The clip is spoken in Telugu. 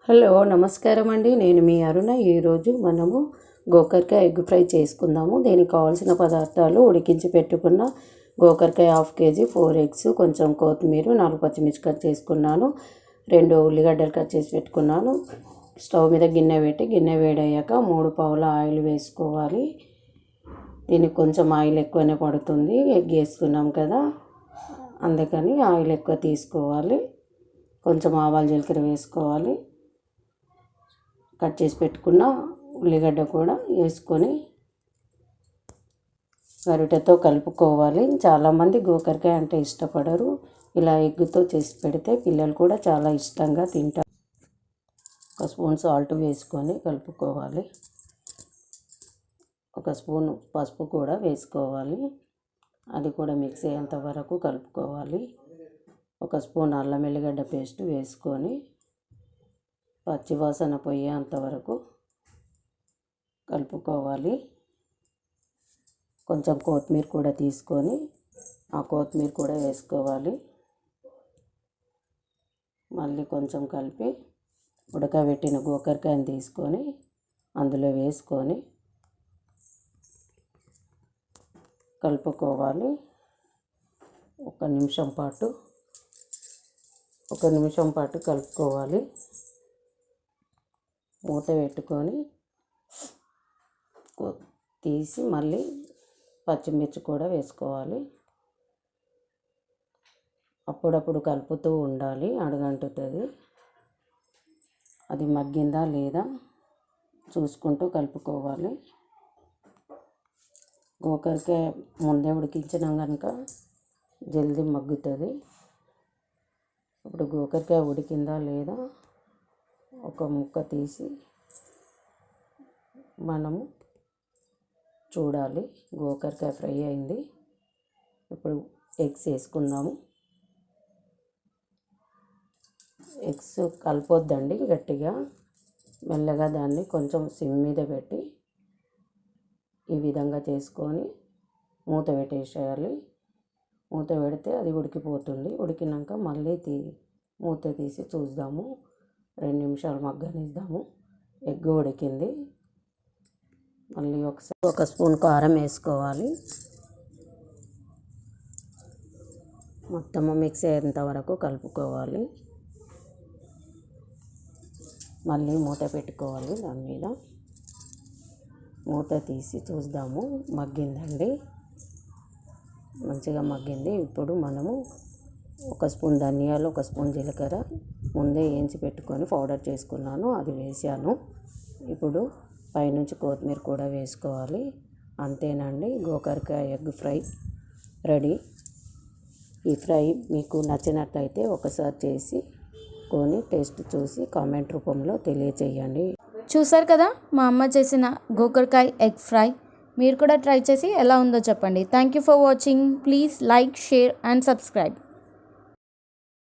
హలో నమస్కారం అండి. నేను మీ అరుణ. ఈరోజు మనము గోకరకాయ ఎగ్ ఫ్రై చేసుకుందాము. దీనికి కావాల్సిన పదార్థాలు: ఉడికించి పెట్టుకున్న గోకరకాయ 1/2 కేజీ, 4 ఎగ్స్, కొంచెం కొత్తిమీర, 4 పచ్చిమిర్చి కట్ చేసుకున్నాను, 2 ఉల్లిగడ్డలు కట్ చేసి పెట్టుకున్నాను. స్టవ్ మీద గిన్నె పెట్టి గిన్నె వేడయ్యాక 3 పావుల ఆయిల్ వేసుకోవాలి. దీనికి కొంచెం ఆయిల్ ఎక్కువనే పడుతుంది, ఎగ్ వేస్తున్నాం కదా, అందుకని ఆయిల్ ఎక్కువ తీసుకోవాలి. కొంచెం ఆవాలు జీలకర్ర వేసుకోవాలి. కట్ చేసి పెట్టుకున్న ఉల్లిగడ్డ కూడా వేసుకొని గరిటెతో కలుపుకోవాలి. చాలామంది గోకరకాయ అంటే ఇష్టపడరు. ఇలా ఎగ్గుతో చేసి పెడితే పిల్లలు కూడా చాలా ఇష్టంగా తింటారు. 1 స్పూన్ సాల్ట్ వేసుకొని కలుపుకోవాలి. 1 స్పూన్ పసుపు కూడా వేసుకోవాలి. అది కూడా మిక్స్ అయ్యేంత వరకు కలుపుకోవాలి. 1 స్పూన్ అల్లం వెల్లిగడ్డ పేస్ట్ వేసుకొని పచ్చివాసన పోయేంత వరకు కలుపుకోవాలి. కొంచెం కొత్తిమీర కూడా తీసుకొని ఆ కొత్తిమీర కూడా వేసుకోవాలి. మళ్ళీ కొంచెం కలిపి ఉడకబెట్టిన గోకరకాయని తీసుకొని అందులో వేసుకొని కలుపుకోవాలి. 1 నిమిషం పాటు కలుపుకోవాలి. మూత పెట్టుకొని తీసి మళ్ళీ పచ్చిమిర్చి కూడా వేసుకోవాలి. అప్పుడప్పుడు కలుపుతూ ఉండాలి, అడుగంటుతుంది. అది మగ్గిందా లేదా చూసుకుంటూ కలుపుకోవాలి. గోకరకాయ ముందే ఉడికించినాం కనుక జల్దీ మగ్గుతుంది. ఇప్పుడు గోకరకాయ ఉడికిందా లేదా ఒక ముక్క తీసి మనము చూడాలి. గోకరకాయ ఫ్రై అయింది. ఇప్పుడు ఎగ్స్ వేసుకుందాము. ఎగ్స్ కలపొద్దండి గట్టిగా, మెల్లగా దాన్ని కొంచెం సిమ్ మీద పెట్టి ఈ విధంగా చేసుకొని మూత పెట్టేసేయాలి. మూత పెడితే అది ఉడికిపోతుంది. ఉడికినాక మళ్ళీ మూత తీసి చూద్దాము. 2 నిమిషాలు మగ్గనిద్దాము. ఎగ్ ఉడికింది. మళ్ళీ ఒకసారి 1 స్పూన్ కారం వేసుకోవాలి. మొత్తము మిక్స్ అయ్యేంత వరకు కలుపుకోవాలి. మళ్ళీ మూత పెట్టుకోవాలి. దాని మీద మూత తీసి చూద్దాము. మగ్గిందండి, మంచిగా మగ్గింది. ఇప్పుడు మనము 1 స్పూన్ ధనియాలు, 1 స్పూన్ జీలకర్ర ముందే వేయించి పెట్టుకొని పౌడర్ చేసుకున్నాను, అది వేసాను. ఇప్పుడు పైనుంచి కొత్తిమీర కూడా వేసుకోవాలి. అంతేనండి, గోకరకాయ ఎగ్ ఫ్రై రెడీ. ఈ ఫ్రై మీకు నచ్చినట్లయితే ఒకసారి చేసి టేస్ట్ చూసి కామెంట్ రూపంలో తెలియచేయండి. చూసారు కదా మా అమ్మ చేసిన గోకరకాయ ఎగ్ ఫ్రై. మీరు కూడా ట్రై చేసి ఎలా ఉందో చెప్పండి. Thank you for watching. Please like, share and subscribe.